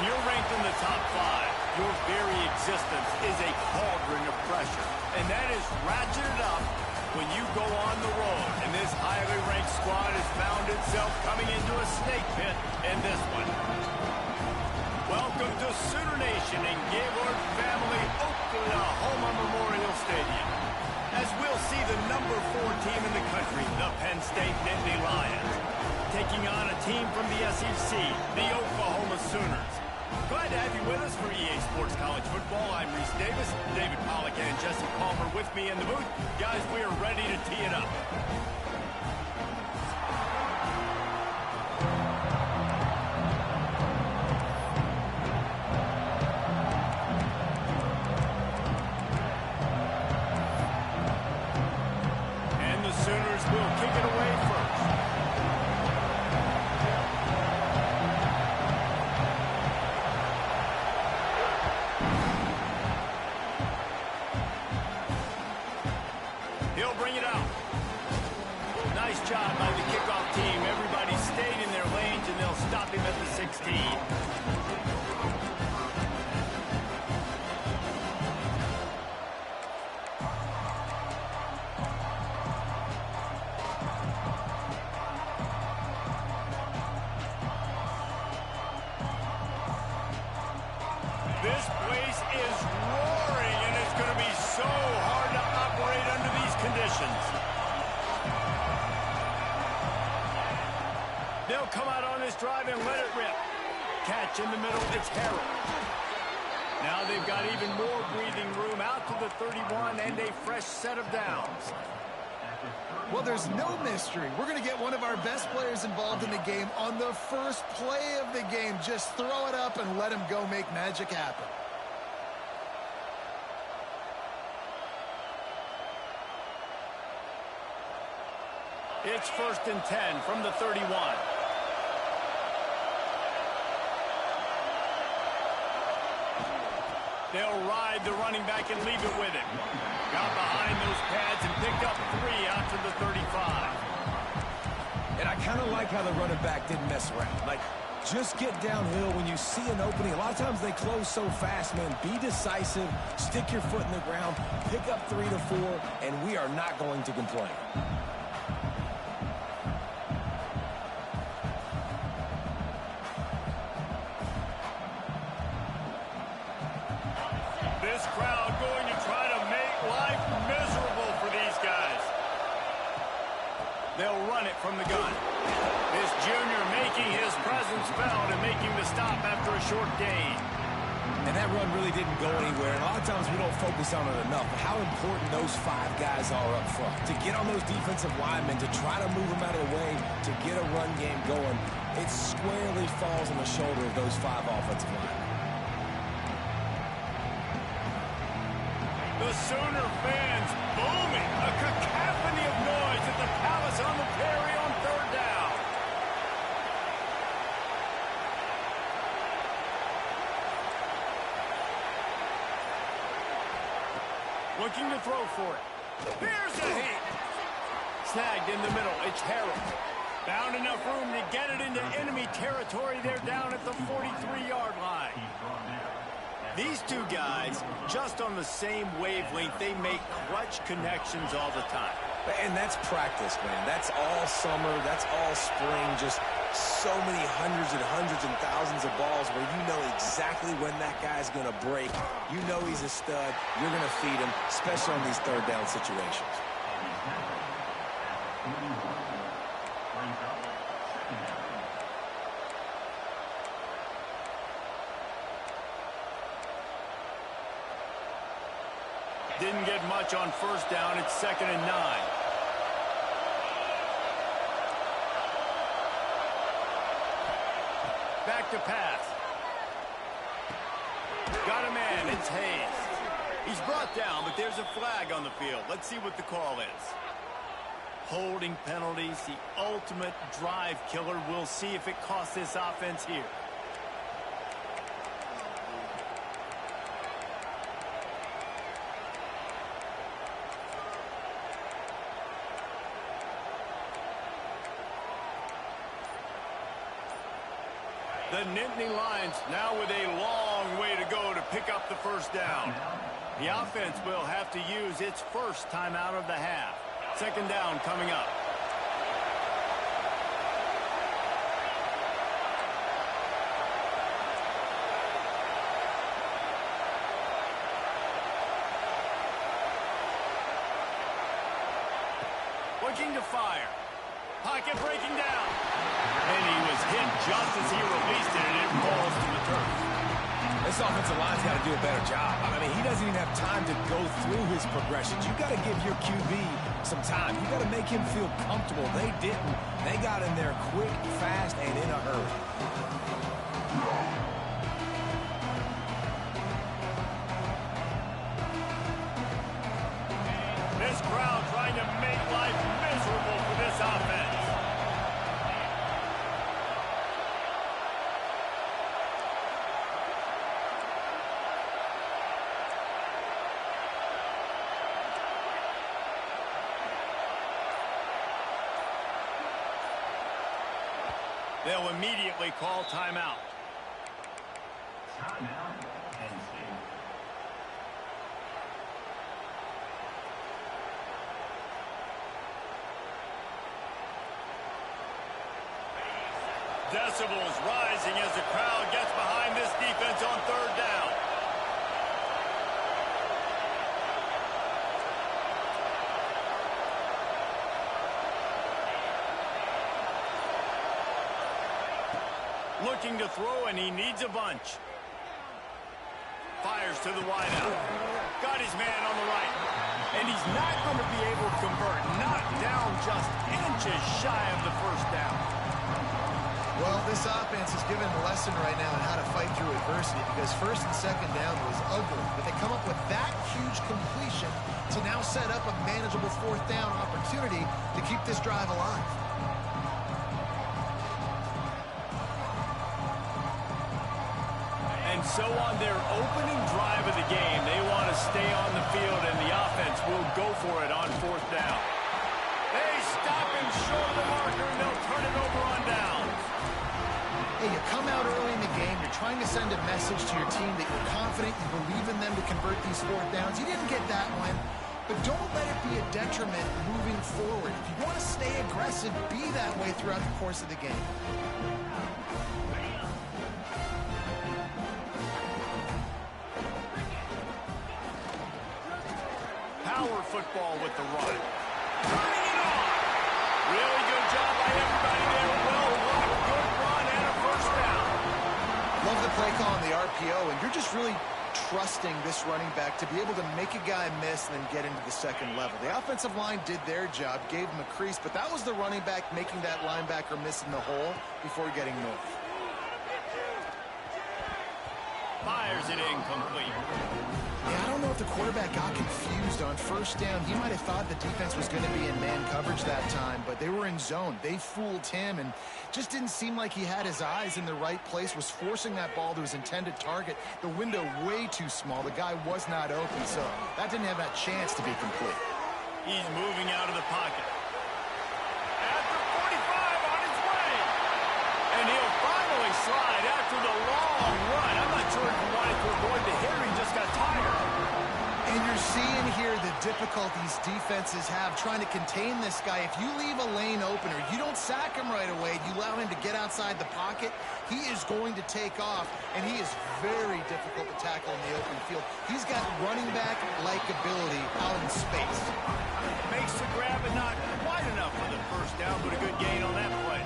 When you're ranked in the top 5, your very existence is a cauldron of pressure. And that is ratcheted up when you go on the road. And this highly ranked squad has found itself coming into a snake pit in this one. Welcome to Sooner Nation and Gaylord Family Oklahoma Memorial Stadium. As we'll see the number 4 team in the country, the Penn State Nittany Lions, taking on a team from the SEC, the Oklahoma Sooners. Glad to have you with us for EA Sports College Football. I'm Reese Davis, David Pollack and Jesse Palmer with me in the booth. Guys, we are ready to tee it up. Sooners will kick it away first. He'll bring it out. Nice job by the kickoff team. Everybody stayed in their lanes, and they'll stop him at the 16. This place is roaring, and it's going to be so hard to operate under these conditions. They'll come out on this drive and let it rip. Catch in the middle, it's Harrell. Now they've got even more breathing room out to the 31 and a fresh set of downs. Well, there's no mystery. We're going to get one of our best players involved in the game on the first play of the game. Just throw it up and let him go make magic happen. It's 1st and 10 from the 31. They'll ride the running back and leave it with him. Got behind those pads and picked up 3 out to the 35. And I kind of like how the running back didn't mess around. Like, just get downhill when you see an opening. A lot of times they close so fast, man. Be decisive, stick your foot in the ground, pick up 3 to 4, and we are not going to complain. This crowd going to try to make life miserable for these guys. They'll run it from the gun. This junior making his presence felt and making the stop after a short gain. And that run really didn't go anywhere. And a lot of times we don't focus on it enough. But how important those 5 guys are up front. To get on those defensive linemen, to try to move them out of the way, to get a run game going, it squarely falls on the shoulder of those 5 offensive linemen. The Sooner fans booming. A cacophony of noise at the Palace on the Prairie on 3rd down. Looking to throw for it. Here's a hit. Snagged in the middle. It's Harrell. Found enough room to get it into enemy territory. They're down at the 43-yard line. These 2 guys, just on the same wavelength, they make clutch connections all the time. And that's practice, man. That's all summer. That's all spring. Just so many hundreds and thousands of balls where you know exactly when that guy's going to break. You know he's a stud. You're going to feed him, especially on these 3rd down situations. Didn't get much on 1st down. It's 2nd and 9. Back to pass. Got a man. It's Hayes. He's brought down, but there's a flag on the field. Let's see what the call is. Holding penalties, the ultimate drive killer. We'll see if it costs this offense here. The Nittany Lions now with a long way to go to pick up the first down. The offense will have to use its first timeout of the half. Second down coming up. Looking to fire. Pocket breaking down. And he was hit just as he released it, and it falls to the turf. This offensive line's got to do a better job. I mean, he doesn't even have time to go through his progressions. You got to give your QB some time. You got to make him feel comfortable. They didn't. They got in there quick, fast, and in a hurry. This crowd trying to make life miserable for this offense. They'll immediately call timeout. Timeout, Penn State. Decibels rising as the crowd gets behind this defense on third down. Looking to throw, and he needs a bunch. Fires to the wideout. Got his man on the right. And he's not going to be able to convert. Knocked down just inches shy of the first down. Well, this offense is given a lesson right now on how to fight through adversity, because first and second down was ugly, but they come up with that huge completion to now set up a manageable fourth down opportunity to keep this drive alive. And so on their opening drive of the game, they want to stay on the field, and the offense will go for it on fourth down. They stop him short of the marker, and they'll turn it over on downs. Hey, you come out early in the game, you're trying to send a message to your team that you're confident, you believe in them to convert these fourth downs. You didn't get that one, but don't let it be a detriment moving forward. If you want to stay aggressive, be that way throughout the course of the game. Power football with the run. Turning it on. Really good job by everybody there. Well blocked, good run, and a first down. Love the play call on the RPO, and you're just really trusting this running back to be able to make a guy miss and then get into the second level. The offensive line did their job, gave him a crease, but that was the running back making that linebacker miss in the hole before getting north. Fires it incomplete. Yeah, I don't know if the quarterback got confused on first down. He might have thought the defense was going to be in man coverage that time, but they were in zone. They fooled him, and just didn't seem like he had his eyes in the right place, was forcing that ball to his intended target. The window way too small. The guy was not open, so that didn't have that chance to be complete. He's moving out of the pocket. At the 45 on his way. And he'll finally slide after the long run. I'm not sure if he wanted to avoid the hit or he just got tired. And you're seeing here the difficulties defenses have trying to contain this guy. If you leave a lane open or you don't sack him right away, you allow him to get outside the pocket, he is going to take off, and he is very difficult to tackle in the open field. He's got running back-like ability out in space. Makes the grab and not quite enough for the first down, but a good gain on that play.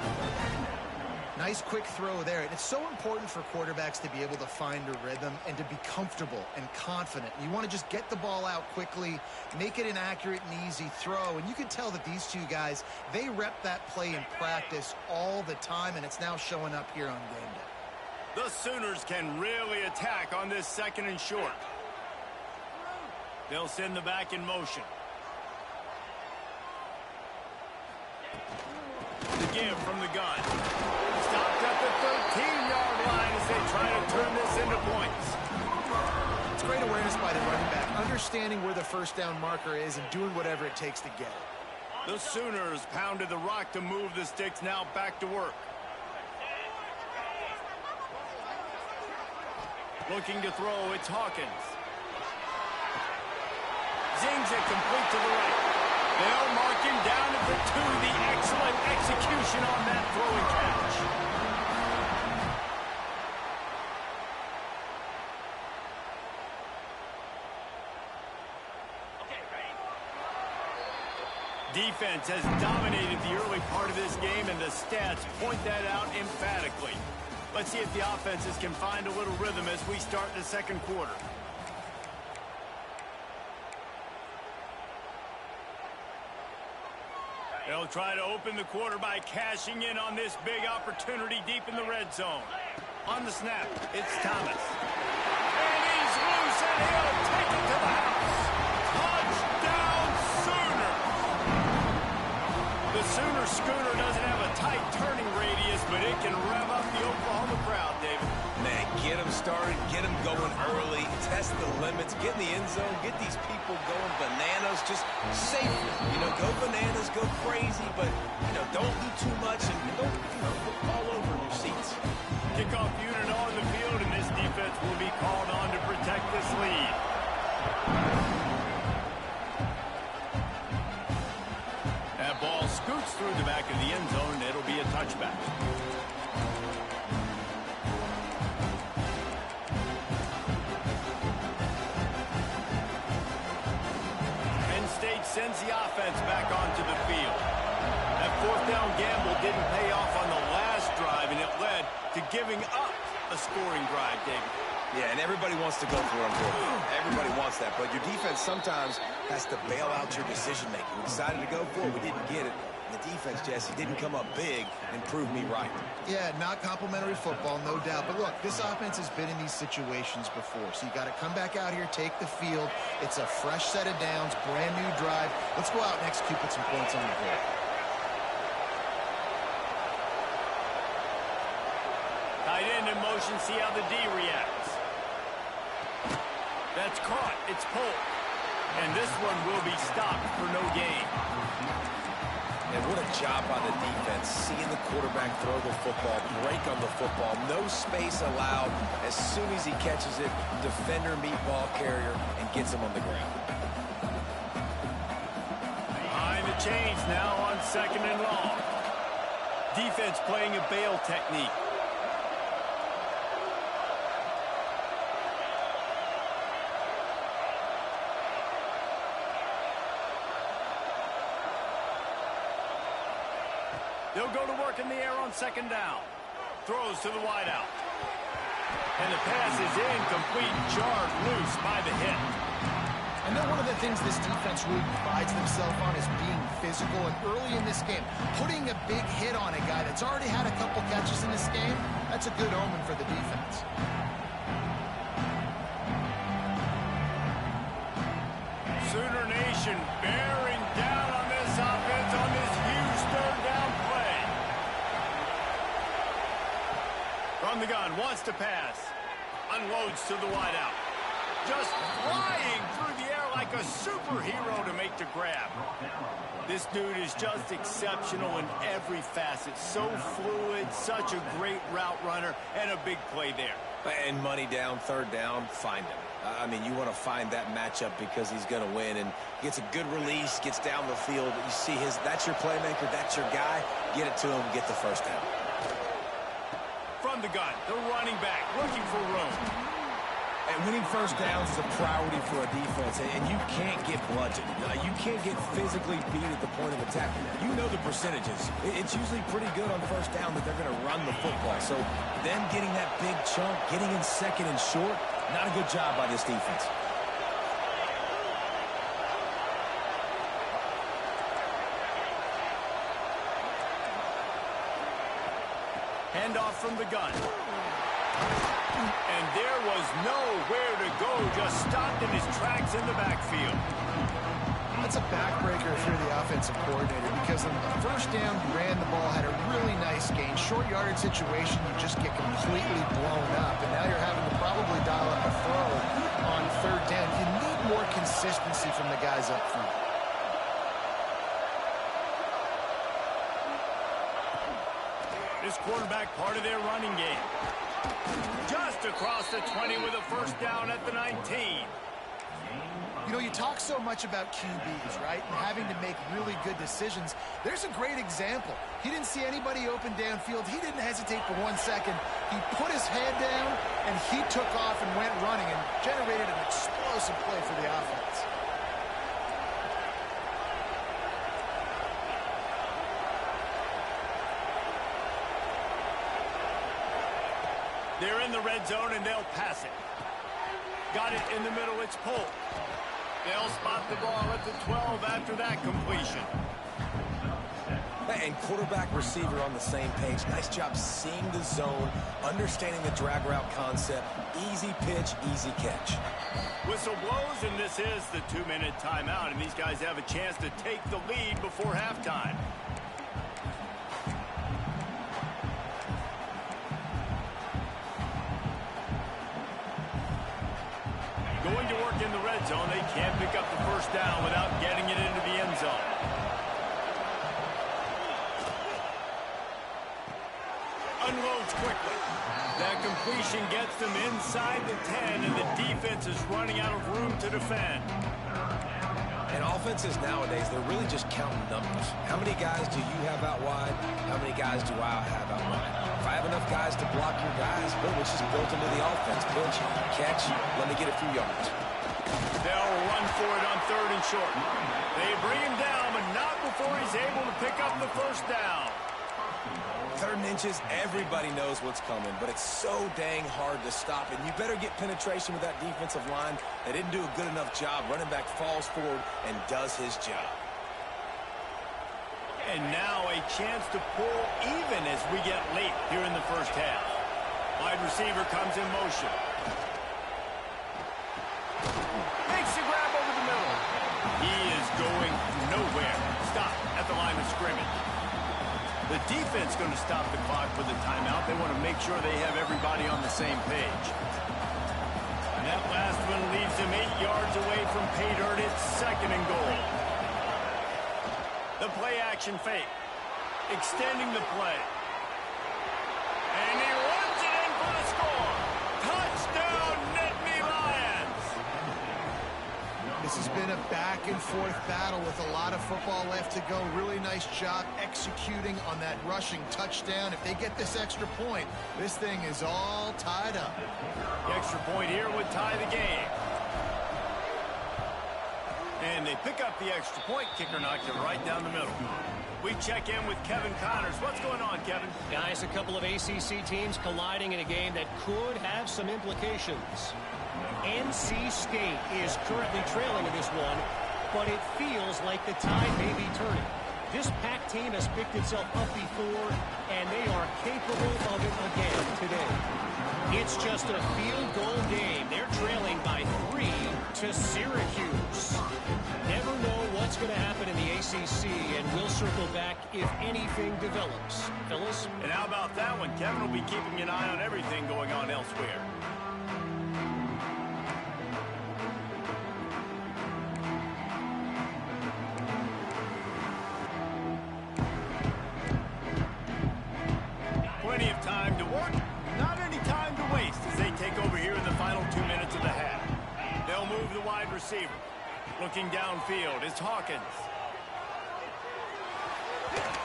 Nice quick throw there. And it's so important for quarterbacks to be able to find a rhythm and to be comfortable and confident. You want to just get the ball out quickly, make it an accurate and easy throw. And you can tell that these two guys, they rep that play in practice all the time, and it's now showing up here on game day. The Sooners can really attack on this second and short. They'll send the back in motion. The give from the gun. Stopped at the 13-yard line as they try to turn this into points. It's great awareness by the running back, understanding where the first down marker is and doing whatever it takes to get it. The Sooners pounded the rock to move the sticks, now back to work. Looking to throw, it's Hawkins. Zings it complete to the right. They'll mark him down at the 2. The excellent execution on that throw and catch. Defense has dominated the early part of this game, and the stats point that out emphatically. Let's see if the offenses can find a little rhythm as we start the second quarter. They'll try to open the quarter by cashing in on this big opportunity deep in the red zone. On the snap, it's Thomas. And he's loose, and he'll take it to the house. Touchdown, Sooners! The Sooner Schooner doesn't have a tight turning radius, but it can rev up the Oklahoma crowd, David. Man, get them started, get them going early, test the limits, get in the end zone, get these people going bananas, just safely. You know, go bananas, go crazy, but, you know, don't do too much and don't, you know, look all over in your seats. Kickoff unit on the field, and this defense will be called on to protect this lead. That ball scoots through the back of the end zone. It'll be a touchback. Penn State sends the offense back onto the field. That fourth down gamble didn't pay off on the last drive, and it led to giving up a scoring drive, David. Yeah, and everybody wants to go for it. Everybody wants that, but your defense sometimes has to bail out your decision-making. We decided to go for it. We didn't get it. The defense, Jesse, didn't come up big and prove me right. Yeah, not complimentary football, no doubt. But look, this offense has been in these situations before, so you got to come back out here, take the field. It's a fresh set of downs, brand new drive. Let's go out and execute, put some points on the board. Tight end in motion, see how the D reacts. That's caught. It's pulled. And this one will be stopped for no gain. And what a job by the defense, seeing the quarterback throw the football, break on the football, no space allowed. As soon as he catches it, defender meet ball carrier and gets him on the ground. Behind the chains now on 2nd and long. Defense playing a bail technique. They'll go to work in the air on 2nd down. Throws to the wideout. And the pass is incomplete, jarred loose by the hit. I know one of the things this defense really prides themselves on is being physical. And early in this game, putting a big hit on a guy that's already had a couple catches in this game, that's a good omen for the defense. Sooner Nation bearing down on this offense on this huge 3rd down play. From the gun, wants to pass. Unloads to the wideout. Just flying through the air like a superhero to make the grab. This dude is just exceptional in every facet. So fluid, such a great route runner, and a big play there. And money down, 3rd down, find him. I mean, you want to find that matchup because he's going to win and gets a good release, gets down the field. You see that's your playmaker, that's your guy. Get it to him, get the 1st down. From the gun, the running back looking for room. And winning 1st downs is a priority for a defense, and you can't get bludgeoned. You can't get physically beat at the point of attack. You know the percentages. It's usually pretty good on 1st down that they're going to run the football. So them getting that big chunk, getting in 2nd and short, not a good job by this defense. Handoff from the gun. And there was nowhere to go, just stopped in his tracks in the backfield. That's a backbreaker if you're the offensive coordinator, because on the 1st down, you ran the ball, had a really nice gain. Short yardage situation, you just get completely blown up, and now you're having to probably dial up a throw on 3rd down. You need more consistency from the guys up front. This quarterback part of their running game. Just just across the 20 with a first down at the 19. You know, you talk so much about QBs, right, and having to make really good decisions. There's a great example. He didn't see anybody open downfield. He didn't hesitate for 1 second. He put his head down, and he took off and went running and generated an explosive play for the offense. They're in the red zone, and they'll pass it. Got it in the middle. It's Polk. They'll spot the ball at the 12 after that completion. And quarterback receiver on the same page. Nice job seeing the zone, understanding the drag route concept. Easy pitch, easy catch. Whistle blows, and this is the 2-minute timeout, and these guys have a chance to take the lead before halftime. Going to work in the red zone. They can't pick up the first down without getting it into the end zone. Unloads quickly. That completion gets them inside the 10, and the defense is running out of room to defend. And offenses nowadays, they're really just counting numbers. How many guys do you have out wide? How many guys do I have out wide? If I have enough guys to block your guys, boom, it's just built into the offense. Pitch, catch, let me get a few yards. They'll run for it on 3rd and short. They bring him down, but not before he's able to pick up the first down. 3rd and inches, everybody knows what's coming, but it's so dang hard to stop. And you better get penetration with that defensive line. They didn't do a good enough job. Running back falls forward and does his job. And now a chance to pull even as we get late here in the first half. Wide receiver comes in motion. Makes the grab over the middle. He is going nowhere. Stop at the line of scrimmage. The defense going to stop the clock for the timeout. They want to make sure they have everybody on the same page. And that last one leaves him 8 yards away from pay dirt. It's 2nd and goal. The play action fake. Extending the play. And he runs it in for the score. Touchdown, Nittany Lions. This has been a back-and-forth battle with a lot of football left to go. Really nice job executing on that rushing touchdown. If they get this extra point, this thing is all tied up. The extra point here would tie the game. And they pick up the extra point. Kicker knocked it right down the middle. We check in with Kevin Connors. What's going on, Kevin? Guys, a couple of ACC teams colliding in a game that could have some implications. NC State is currently trailing in this one, but it feels like the tide may be turning. This Pac team has picked itself up before, and they are capable of it again today. It's just a field goal game. They're trailing by 3 to Syracuse. Never know what's going to happen in the ACC, and we'll circle back if anything develops. Fellas? And how about that one? Kevin will be keeping an eye on everything going on elsewhere. Plenty of time to work, not any time to waste as they take over here in the final 2 minutes of the half. They'll move the wide receiver. Looking downfield, it's Hawkins.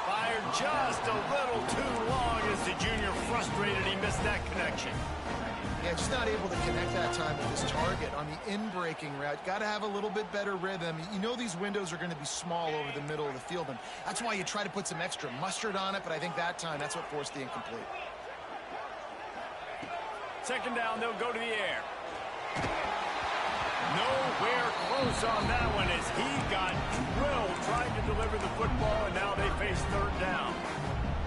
Fired just a little too long as the junior frustrated he missed that connection. Yeah, just not able to connect that time with his target on the in-breaking route. Got to have a little bit better rhythm. You know these windows are going to be small over the middle of the field, and that's why you try to put some extra mustard on it, but I think that time that's what forced the incomplete. 2nd down, they'll go to the air. Nowhere close on that one as he got drilled trying to deliver the football, and now they face 3rd down.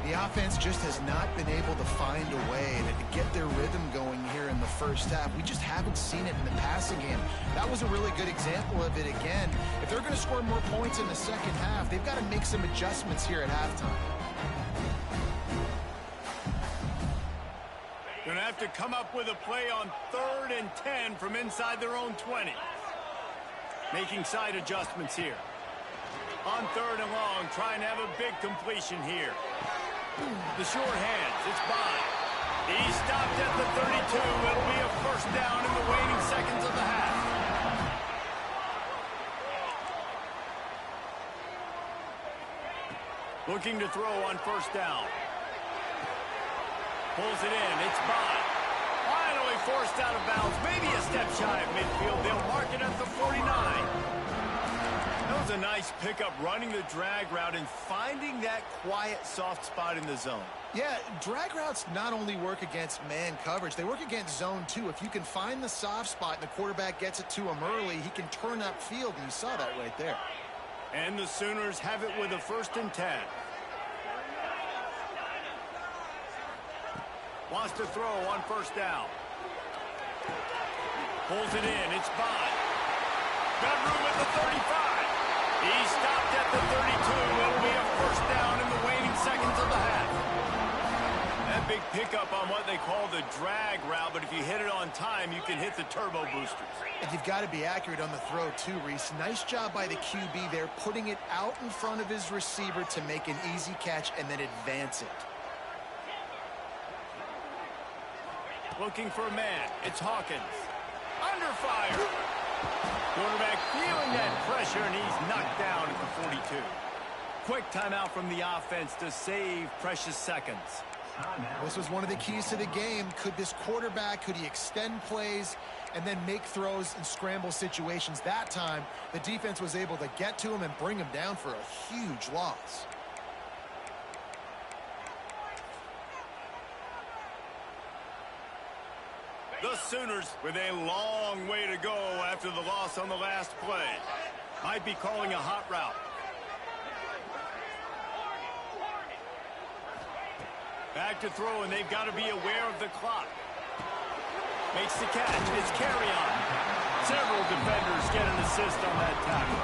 The offense just has not been able to find a way to get their rhythm going here in the first half. We just haven't seen it in the passing game. That was a really good example of it again. If they're going to score more points in the second half, they've got to make some adjustments here at halftime. Going to have to come up with a play on 3rd and 10 from inside their own 20. Making side adjustments here. On 3rd and long, trying to have a big completion here. The short hands, it's by. He stopped at the 32. It'll first down in the waning seconds of the half. Looking to throw on first down. Pulls it in. It's Bond. Finally forced out of bounds. Maybe a step shy of midfield. They'll mark it at the 49. That was a nice pickup, running the drag route and finding that quiet, soft spot in the zone. Yeah, drag routes not only work against man coverage, they work against zone too. If you can find the soft spot and the quarterback gets it to him early, he can turn upfield, and you saw that right there. And the Sooners have it with a 1st and 10. Wants to throw on first down. Pulls it in. It's Bond. Got room at the 35. He stopped at the 32. It'll be a first down in the waning seconds of the half. That big pickup on what they call the drag route, but if you hit it on time, you can hit the turbo boosters. And you've got to be accurate on the throw too, Reese. Nice job by the QB there, putting it out in front of his receiver to make an easy catch and then advance it. Looking for a man. It's Hawkins. Under fire. Quarterback feeling that pressure, and he's knocked down at the 42. Quick timeout from the offense to save precious seconds. This was one of the keys to the game. Could this quarterback, could he extend plays and then make throws in scramble situations? That time, the defense was able to get to him and bring him down for a huge loss. The Sooners with a long way to go after the loss on the last play. Might be calling a hot route. Back to throw, and they've got to be aware of the clock. Makes the catch. It's carry on. Several defenders get an assist on that tackle.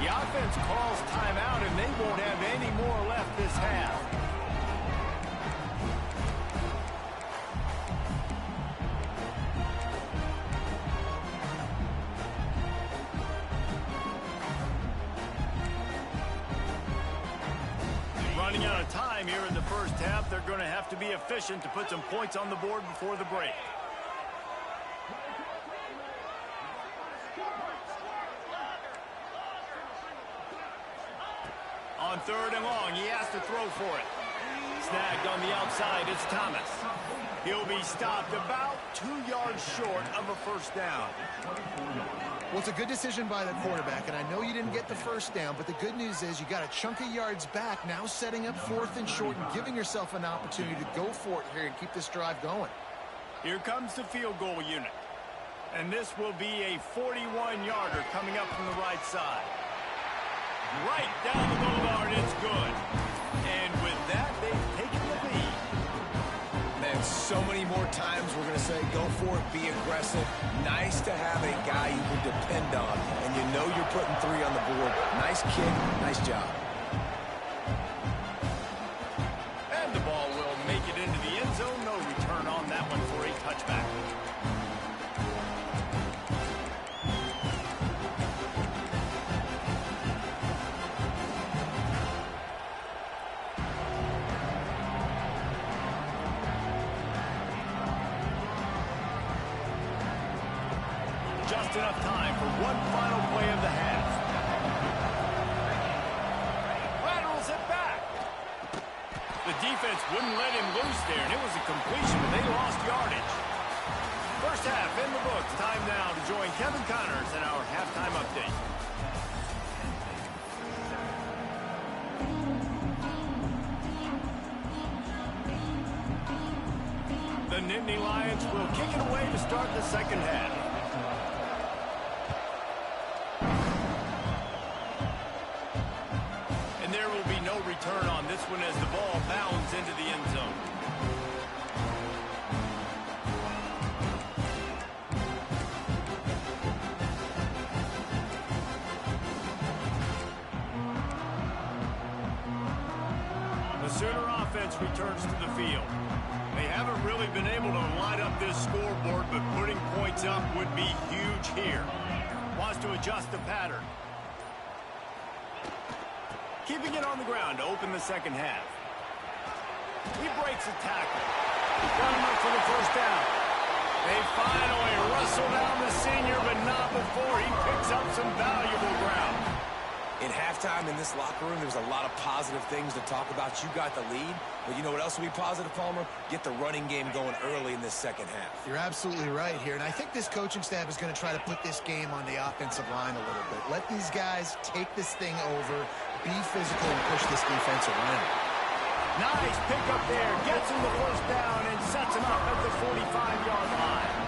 The offense calls timeout, and they won't have any more left this half. Running out of time here in the first half. They're going to have to be efficient to put some points on the board before the break. On 3rd and long, he has to throw for it. Snagged on the outside, it's Thomas. He'll be stopped about 2 yards short of a first down. Well, it's a good decision by the quarterback, and I know you didn't get the first down, but the good news is you got a chunk of yards back, now setting up 4th and short and giving yourself an opportunity to go for it here and keep this drive going. Here comes the field goal unit. And this will be a 41-yarder coming up from the right side. Right down the boulevard, it's good. And with that, they've taken the lead. Man, so many more times we're going to say, go for it, be aggressive. Nice to have a guy you can depend on, and you know you're putting 3 on the board. Nice kick, nice job. And the ball will make it into the end zone. No return on that one for a touchback. Just enough time for one final play of the half. Laterals it back. The defense wouldn't let him loose there, and it was a completion, but they lost yardage. First half in the books. Time now to join Kevin Connors in our halftime update. The Nittany Lions will kick it away to start the second half. And there will be no return on this one as the ball bounds into the end zone. The Sooner offense returns to the field. They haven't really been able to light up this scoreboard, but putting points up would be huge here. Wants to adjust the pattern. Keeping it on the ground to open the second half. He breaks a tackle. Got him up for the first down. They whistle down the senior, but not before he picks up some valuable ground. In halftime in this locker room, there was a lot of positive things to talk about. You got the lead, but you know what else will be positive, Palmer? Get the running game going early in this second half. You're absolutely right here, and I think this coaching staff is going to try to put this game on the offensive line a little bit. Let these guys take this thing over, be physical, and push this defense around. Nice pick up there, gets him the first down, and sets him up at the 45-yard line.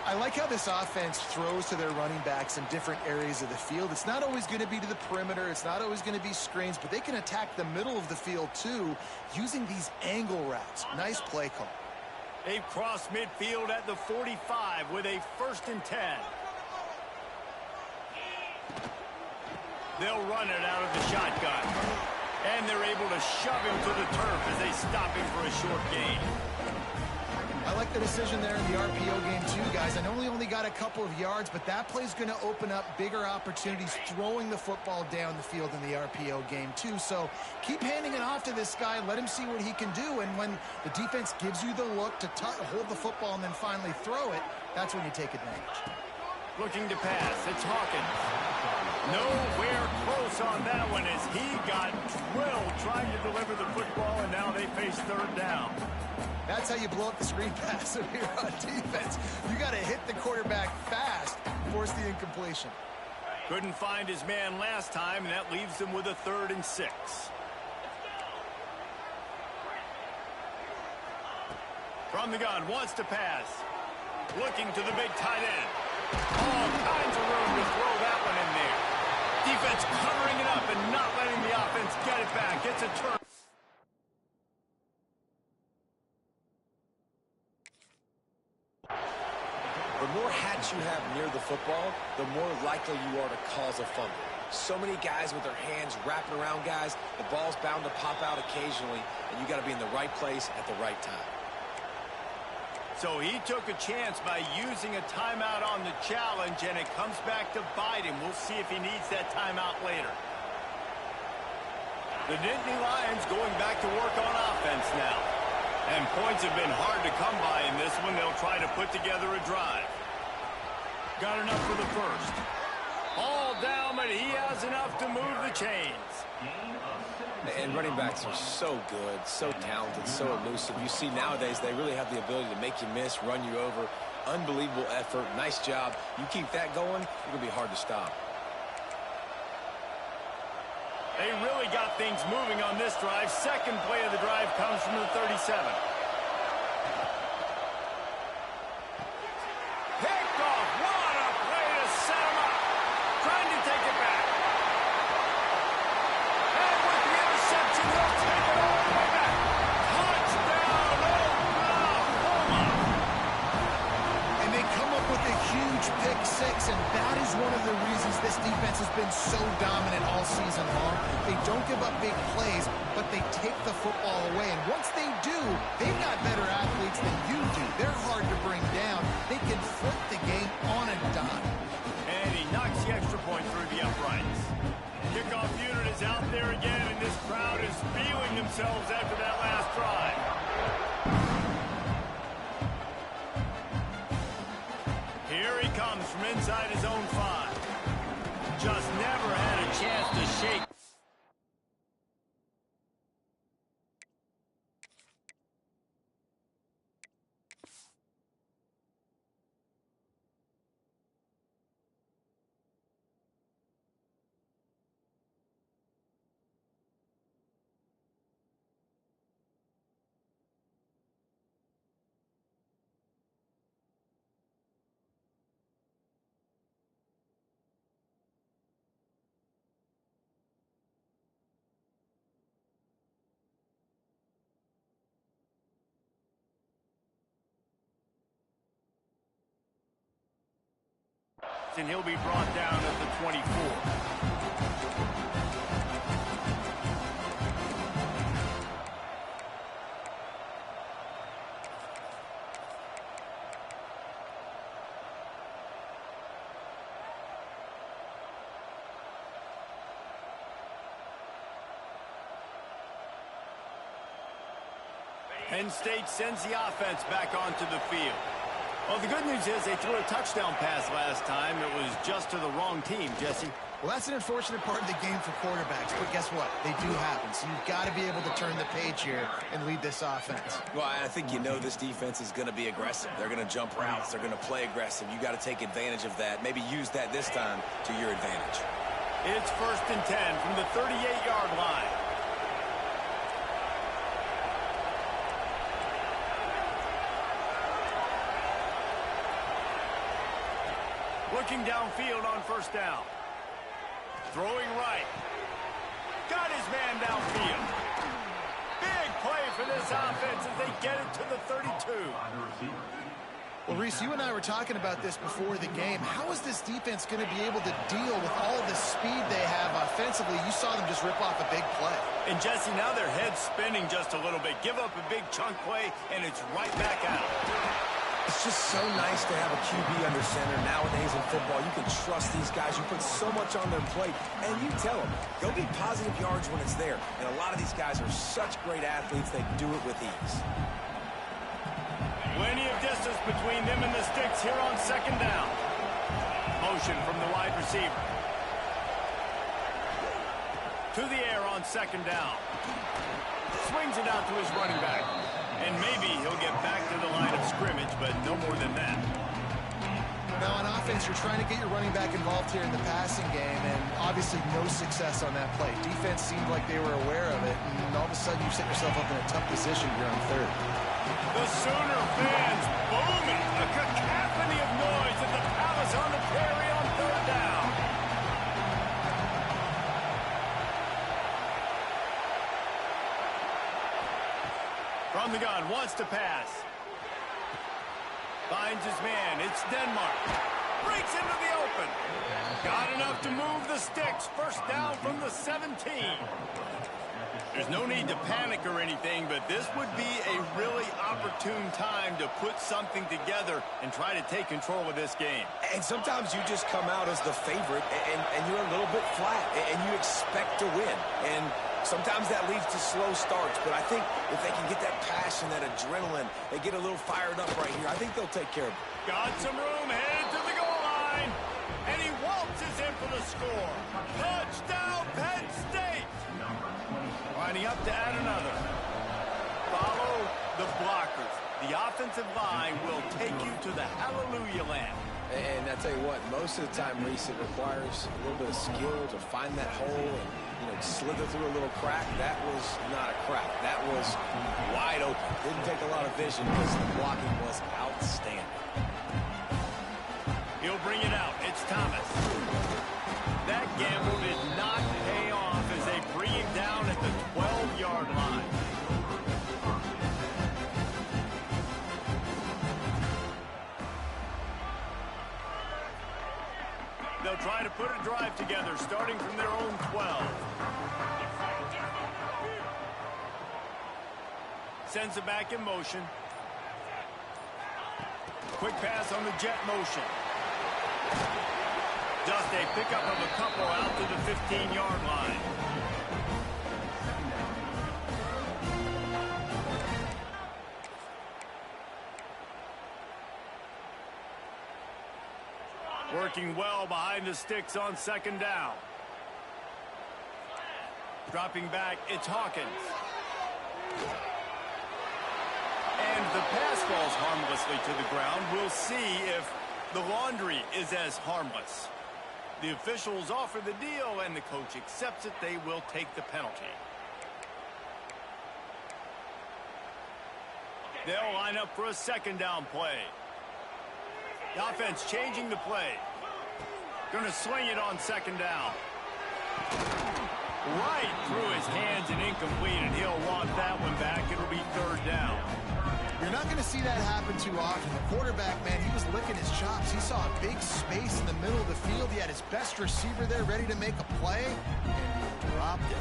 I like how this offense throws to their running backs in different areas of the field. It's not always going to be to the perimeter. It's not always going to be screens, but they can attack the middle of the field, too, using these angle routes. Nice play call. They've crossed midfield at the 45 with a 1st and 10. They'll run it out of the shotgun. And they're able to shove him to the turf as they stop him for a short gain. I like the decision there in the RPO game too, guys. I know he only got a couple of yards, but that play's going to open up bigger opportunities throwing the football down the field in the RPO game too. So keep handing it off to this guy. Let him see what he can do. And when the defense gives you the look to hold the football and then finally throw it, that's when you take advantage. Looking to pass. It's Hawkins. Nowhere close on that one as he got drilled trying to deliver the football, and now they face 3rd down. That's how you blow up the screen pass here on defense. You got to hit the quarterback fast, force the incompletion. Couldn't find his man last time, and that leaves him with a 3rd and 6. From the gun, wants to pass. Looking to the big tight end. All kinds of room to throw that one in there. Defense covering it up and not letting the offense get it back. Gets a turn. The more hats you have near the football, the more likely you are to cause a fumble. So many guys with their hands wrapping around guys, the ball's bound to pop out occasionally, and you got to be in the right place at the right time. So he took a chance by using a timeout on the challenge, and it comes back to bite him. We'll see if he needs that timeout later. The Nittany Lions going back to work on offense now. And points have been hard to come by in this one. They'll try to put together a drive. Got enough for the first. All down, but he has enough to move the chains. And running backs are so good, so talented, so elusive. You see nowadays they really have the ability to make you miss, run you over. Unbelievable effort. Nice job. You keep that going, it'll be hard to stop. They really got things moving on this drive. Second play of the drive comes from the 37. Picked off. What a play to set him up. Trying to take it back. And with the interception, they'll take it all the way back. Touchdown, Oklahoma. And they come up with a huge pick six, and that is one of the reasons this defense has been so dominant all season long. They don't give up big plays, but they take the football away. And once they do, they've got better athletes than you do. They're hard to bring down. They can flip the game on a dime. And he knocks the extra point through the uprights. Kickoff unit is out there again, and this crowd is feeling themselves after that last drive. Here he comes from inside his own 5. Just never had a chance to shake. And he'll be brought down at the 24. Penn State sends the offense back onto the field. Well, the good news is they threw a touchdown pass last time. It was just to the wrong team, Jesse. Well, that's an unfortunate part of the game for quarterbacks, but guess what? They do happen, so you've got to be able to turn the page here and lead this offense. Well, I think you know this defense is going to be aggressive. They're going to jump routes. They're going to play aggressive. You got to take advantage of that. Maybe use that this time to your advantage. It's 1st and 10 from the 38-yard line. Looking downfield on 1st down. Throwing right. Got his man downfield. Big play for this offense as they get it to the 32. Well, Reese, you and I were talking about this before the game. How is this defense going to be able to deal with all the speed they have offensively? You saw them just rip off a big play. And, Jesse, now their head's spinning just a little bit. Give up a big chunk play, and it's right back out. It's just so nice to have a QB under center. Nowadays in football, you can trust these guys. You put so much on their plate, and you tell them, go get positive yards when it's there. And a lot of these guys are such great athletes, they do it with ease. Plenty of distance between them and the sticks here on 2nd down. Motion from the wide receiver. To the air on 2nd down. Swings it out to his running back. And maybe he'll get back to the line of scrimmage, but no more than that. Now, on offense, you're trying to get your running back involved here in the passing game, and obviously no success on that play. Defense seemed like they were aware of it, and all of a sudden you set yourself up in a tough position here on 3rd. The Sooner fans booming. A cacophony of noise at the Palace on the Prairie on 3rd down. From the gun, wants to pass. Finds his man. It's Denmark. Breaks into the open. Got enough to move the sticks. 1st down from the 17. There's no need to panic or anything, but this would be a really opportune time to put something together and try to take control of this game. And sometimes you just come out as the favorite, and you're a little bit flat, and you expect to win. And sometimes that leads to slow starts, but I think if they can get that passion, that adrenaline, they get a little fired up right here, I think they'll take care of it. Got some room, headed to the goal line, and he waltzes in for the score. Touchdown, Penn State! Lining up to add another. Follow the blockers. The offensive line will take you to the hallelujah land. And I tell you what, most of the time, Reese, it requires a little bit of skill to find that hole and slither through a little crack. That was not a crack. That was wide open. Didn't take a lot of vision because the blocking was outstanding. He'll bring it out. It's Thomas. That gamble did not pay off as they bring him down at the 12-yard line. They'll try to put a drive together, starting from their own 12. Sends it back in motion. Quick pass on the jet motion. Just a pickup of a couple out to the 15-yard line. Working well behind the sticks on 2nd down. Dropping back, it's Hawkins. And the pass falls harmlessly to the ground. We'll see if the laundry is as harmless. The officials offer the deal, and the coach accepts it. They will take the penalty. They'll line up for a 2nd down play. The offense changing the play. Going to swing it on 2nd down. Right through his hands and incomplete, and he'll want that one back. It'll be 3rd down. You're not going to see that happen too often. The quarterback, man, he was licking his chops. He saw a big space in the middle of the field. He had his best receiver there ready to make a play, and he dropped it.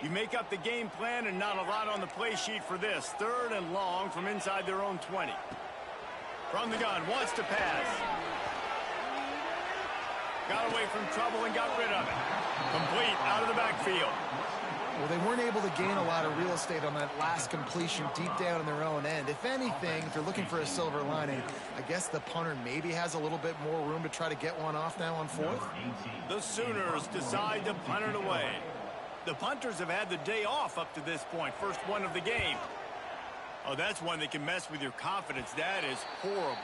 You make up the game plan and not a lot on the play sheet for this. 3rd and long from inside their own 20. From the gun, wants to pass. Got away from trouble and got rid of it. Complete out of the backfield. Well, they weren't able to gain a lot of real estate on that last completion deep down in their own end. If anything, if they're looking for a silver lining, I guess the punter maybe has a little bit more room to try to get one off now on 4th. The Sooners decide to punt it away. The punters have had the day off up to this point. First one of the game. Oh, that's one that can mess with your confidence. That is horrible.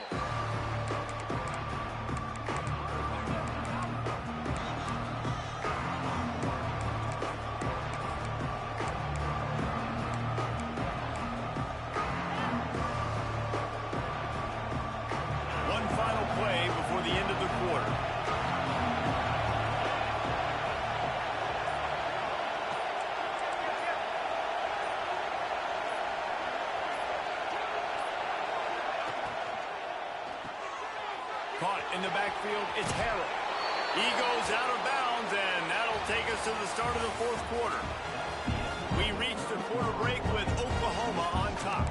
Caught in the backfield, it's Harrell. He goes out of bounds, and that'll take us to the start of the 4th quarter. We reach the quarter break with Oklahoma on top.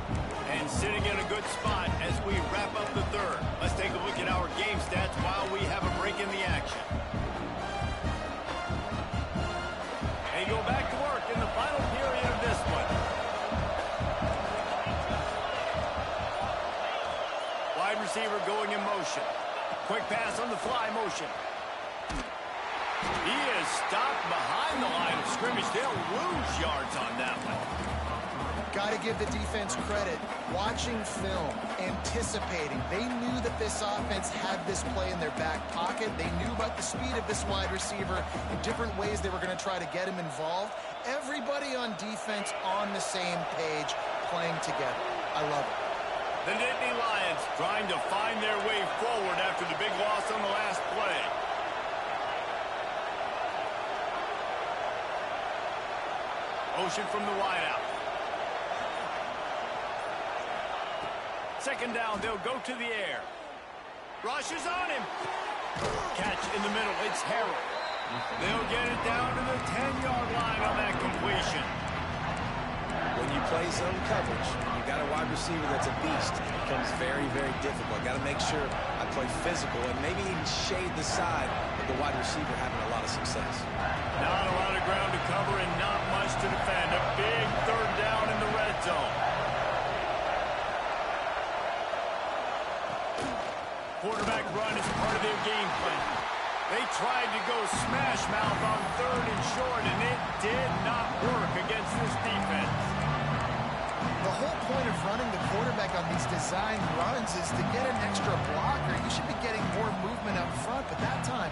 And sitting in a good spot as we wrap up the 3rd. Let's take a look at our game stats while we have a break in the action. And go back to work in the final period of this one. Wide receiver going in motion. Quick pass on the fly motion. He is stopped behind the line of scrimmage. They'll lose yards on that one. Got to give the defense credit. Watching film, anticipating. They knew that this offense had this play in their back pocket. They knew about the speed of this wide receiver in different ways they were going to try to get him involved. Everybody on defense on the same page, playing together. I love it. The Nittany Lions trying to find their way forward after the big loss on the last play. Motion from the wideout. 2nd down, they'll go to the air. Rush is on him. Catch in the middle, it's Harrell. They'll get it down to the 10-yard line on that completion. When you play zone coverage, you got a wide receiver that's a beast. It becomes very, very difficult. Got to make sure I play physical and maybe even shade the side of the wide receiver having a lot of success. Not a lot of ground to cover and not much to defend. A big 3rd down in the red zone. Quarterback run is part of their game plan. They tried to go smash mouth on 3rd and short, and it did not work against this defense. The whole point of running the quarterback on these design runs is to get an extra blocker. You should be getting more movement up front, but that time,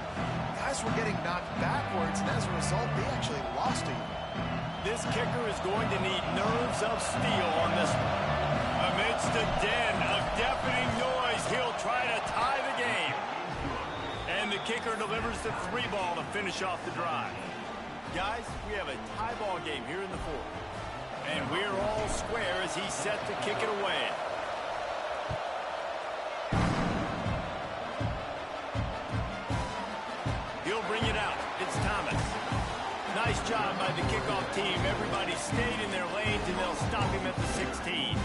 guys were getting knocked backwards, and as a result, they actually lost a yard. This kicker is going to need nerves of steel on this one. Amidst a den of deafening noise, he'll try to tie the game. And the kicker delivers the 3 ball to finish off the drive. Guys, we have a tie ball game here in the 4th. And we're all square as he's set to kick it away. He'll bring it out. It's Thomas. Nice job by the kickoff team. Everybody stayed in their lanes, and they'll stop him at the 16.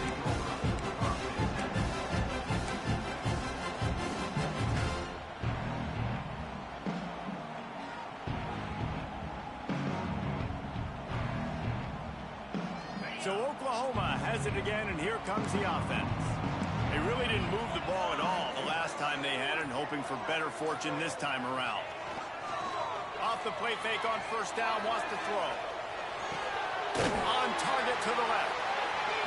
So Oklahoma has it again, and here comes the offense. They really didn't move the ball at all the last time they had it, and hoping for better fortune this time around. Off the play fake on 1st down, wants to throw. On target to the left.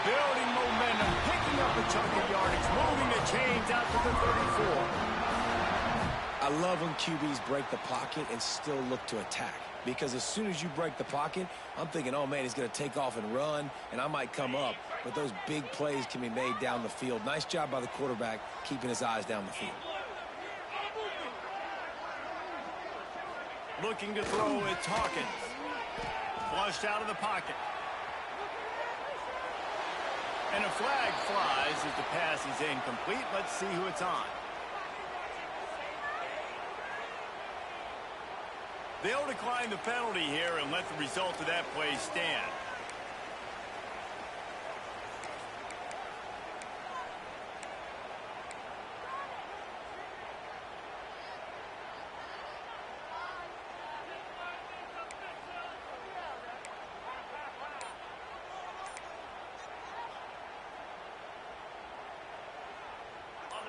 Building momentum, picking up a chunk of yardage, moving the chains out to the 34. I love when QBs break the pocket and still look to attack. Because as soon as you break the pocket, I'm thinking, oh, man, he's going to take off and run, and I might come up. But those big plays can be made down the field. Nice job by the quarterback keeping his eyes down the field. Looking to throw, it's Hawkins. Flushed out of the pocket. And a flag flies as the pass is incomplete. Let's see who it's on. They'll decline the penalty here and let the result of that play stand.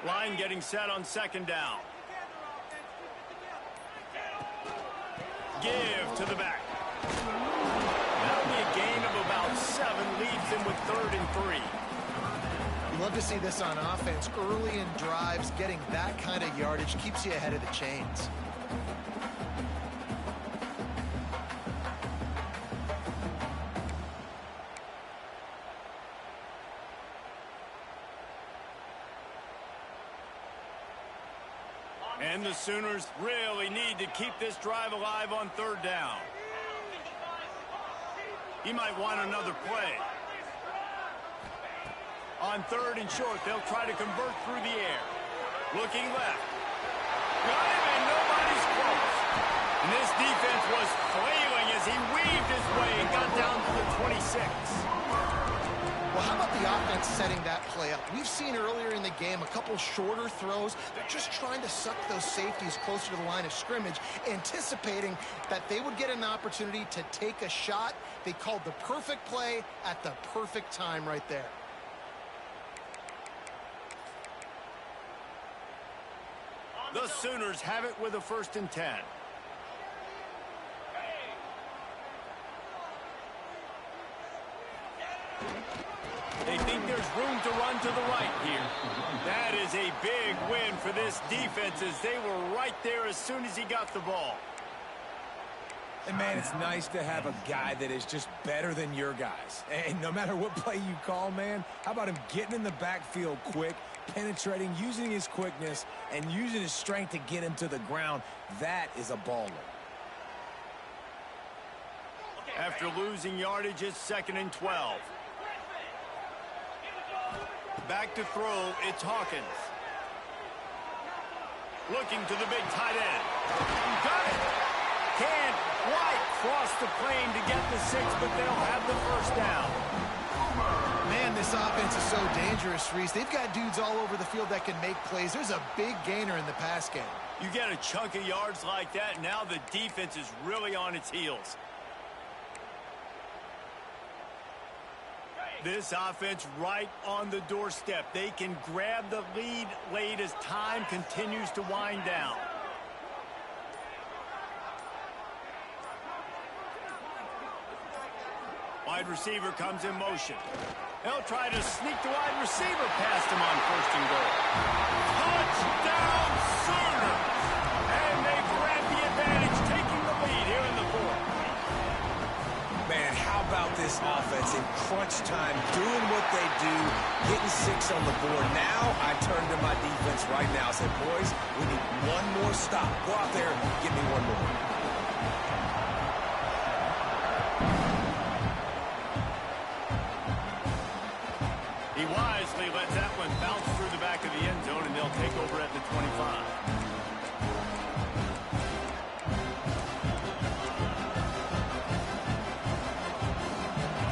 Line getting set on second down. Give to the back. That'll be a gain of about 7. Leaves him with 3rd and 3. You love to see this on offense. Early in drives, getting that kind of yardage keeps you ahead of the chains. And the Sooners really need to keep this drive alive on 3rd down. He might want another play. On 3rd and short, they'll try to convert through the air. Looking left. Got him, and nobody's close. And this defense was flailing as he weaved his way and got down to the 26. Well, how about the offense setting that play up? We've seen earlier in the game a couple shorter throws. They're just trying to suck those safeties closer to the line of scrimmage, anticipating that they would get an opportunity to take a shot. They called the perfect play at the perfect time right there. The Sooners have it with a 1st and 10. They think there's room to run to the right here. That is a big win for this defense as they were right there as soon as he got the ball. And, man, it's nice to have a guy that is just better than your guys. And no matter what play you call, man, how about him getting in the backfield quick, penetrating, using his quickness, and using his strength to get him to the ground? That is a baller. After losing yardage, it's 2nd and 12. Back to throw, it's Hawkins. Looking to the big tight end. Got it! Can't quite cross the plane to get the 6, but they'll have the 1st down. Man, this offense is so dangerous, Reese. They've got dudes all over the field that can make plays. There's a big gainer in the pass game. You get a chunk of yards like that, now the defense is really on its heels. This offense right on the doorstep. They can grab the lead late as time continues to wind down. Wide receiver comes in motion. They'll try to sneak the wide receiver past him on 1st and goal. Touchdown Sooners! And they grab the advantage, taking the lead here in the 4th. Man, how about this offense in crunch time, doing what they do, getting 6 on the board. Now I turn to my defense right now and say, boys, we need one more stop. Go out there, give me one more. He wisely lets that one bounce through the back of the end zone, and they'll take over at the 25.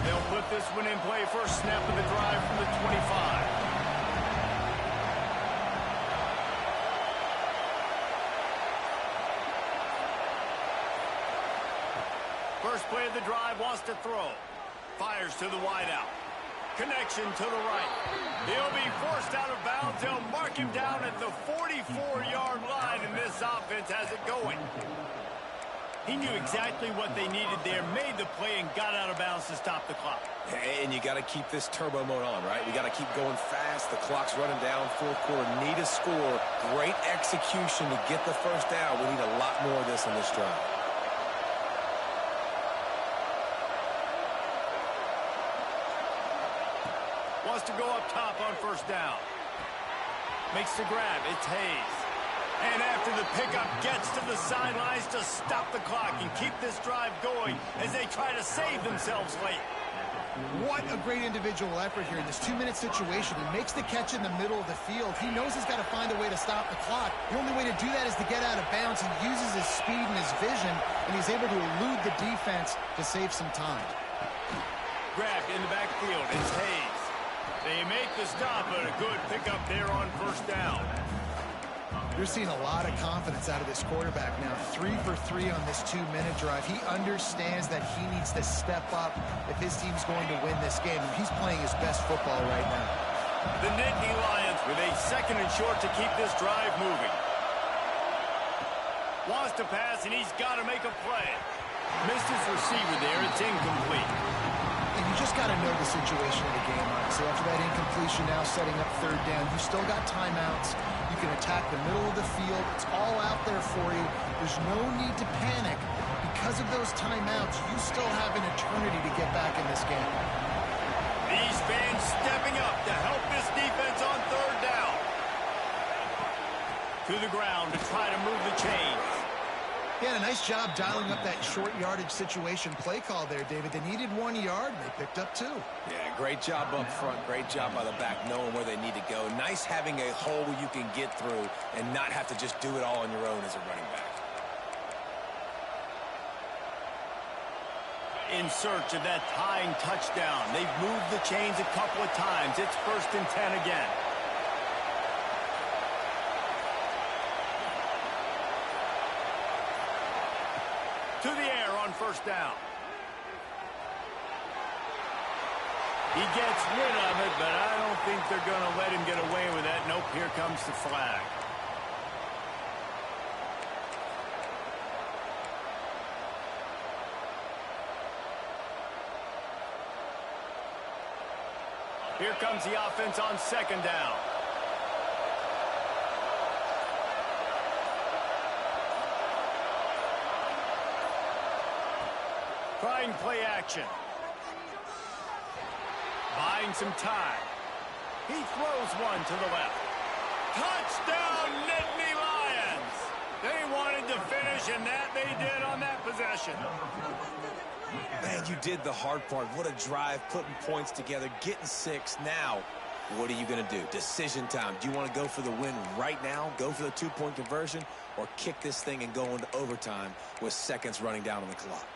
They'll put this one in play. First snap of the drive from the 25. First play of the drive, wants to throw. Fires to the wideout. Connection to the right. He'll be forced out of bounds. They'll mark him down at the 44-yard line, and this offense has it going. He knew exactly what they needed there, made the play, and got out of bounds to stop the clock. And you got to keep this turbo mode on, right? We got to keep going fast. The clock's running down. 4th quarter, need a score. Great execution to get the 1st down. We need a lot more of this on this drive. Wants to go up top on 1st down. Makes the grab. It's Hayes. And after the pickup, gets to the sidelines to stop the clock and keep this drive going as they try to save themselves late. What a great individual effort here in this 2-minute situation. He makes the catch in the middle of the field. He knows he's got to find a way to stop the clock. The only way to do that is to get out of bounds. He uses his speed and his vision, and he's able to elude the defense to save some time. Grabbed in the backfield, it's Hayes. They make the stop, but a good pickup there on first down. You're seeing a lot of confidence out of this quarterback now. 3 for 3 on this 2-minute drive. He understands that he needs to step up if his team's going to win this game. He's playing his best football right now. The Nittany Lions with a 2nd and short to keep this drive moving. Wants to pass, and he's got to make a play. Missed his receiver there. It's incomplete. And you just got to know the situation of the game, honestly. After that incompletion, now setting up 3rd down. You still got timeouts. You can attack the middle of the field. It's all out there for you. There's no need to panic. Because of those timeouts, you still have an eternity to get back in this game. These fans stepping up to help this defense on 3rd down. To the ground to try to move the chains. Yeah, a nice job dialing up that short yardage situation play call there, David. They needed 1 yard, and they picked up 2. Yeah, great job up front. Great job by the back, knowing where they need to go. Nice having a hole you can get through and not have to just do it all on your own as a running back. In search of that tying touchdown. They've moved the chains a couple of times. It's 1st and 10 again. To the air on 1st down. He gets rid of it, but I don't think they're going to let him get away with that. Nope, here comes the flag. Here comes the offense on 2nd down. Trying play action. Buying some time. He throws one to the left. Touchdown, Nittany Lions! They wanted to finish, and that they did on that possession. Man, you did the hard part. What a drive, putting points together, getting 6. Now, what are you going to do? Decision time. Do you want to go for the win right now, go for the 2-point conversion, or kick this thing and go into overtime with seconds running down on the clock?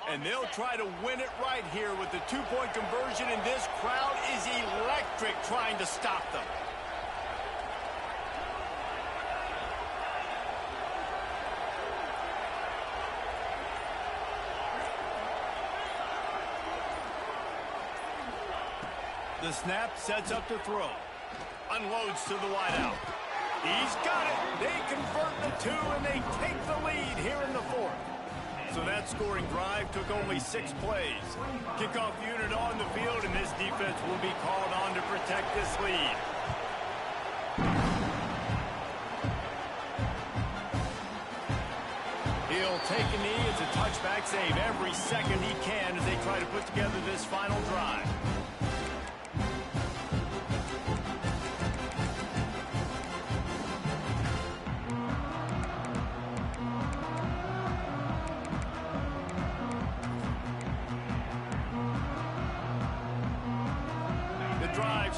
And they'll try to win it right here with the 2-point conversion, and this crowd is electric trying to stop them. The snap sets up to throw. Unloads to the wideout. He's got it. They convert the 2, and they take the lead here in the 4th. So that scoring drive took only 6 plays. Kickoff unit on the field, and this defense will be called on to protect this lead. He'll take a knee. It's a touchback save every second he can as they try to put together this final drive.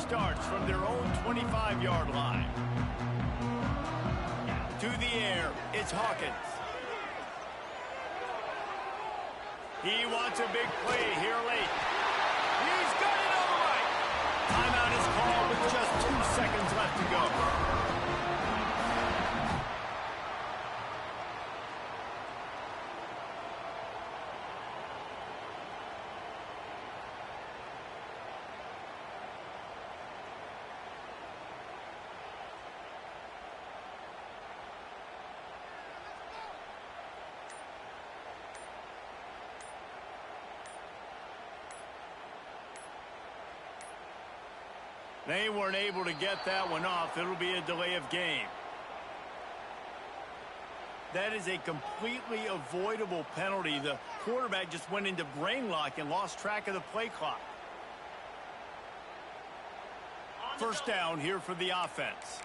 Starts from their own 25-yard line. To the air, it's Hawkins. He wants a big play here late. He's got it all right. Timeout is called with just 2 seconds left to go. They weren't able to get that one off. It'll be a delay of game. That is a completely avoidable penalty. The quarterback just went into brain lock and lost track of the play clock. First down here for the offense.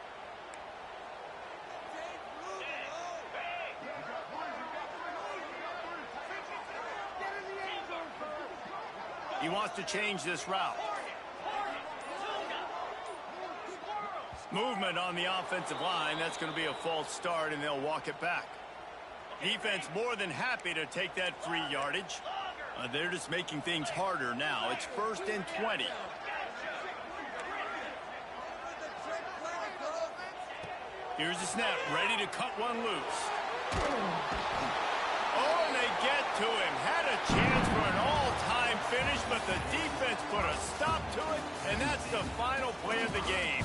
He wants to change this route. Movement on the offensive line. That's going to be a false start, and they'll walk it back. Defense more than happy to take that free yardage. They're just making things harder now. It's 1st and 20. Here's the snap, ready to cut one loose. Oh, and they get to him. Had a chance for an all-time finish, but the defense put a stop to it, and that's the final play of the game.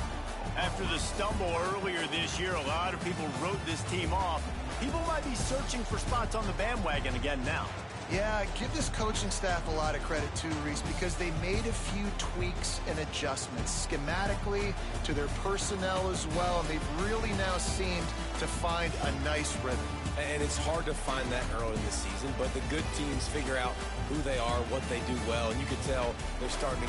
After the stumble earlier this year, a lot of people wrote this team off. People might be searching for spots on the bandwagon again now. Yeah, give this coaching staff a lot of credit too, Reese, because they made a few tweaks and adjustments schematically to their personnel as well, and they've really now seemed to find a nice rhythm. And it's hard to find that early in the season, but the good teams figure out who they are, what they do well, and you can tell they're starting to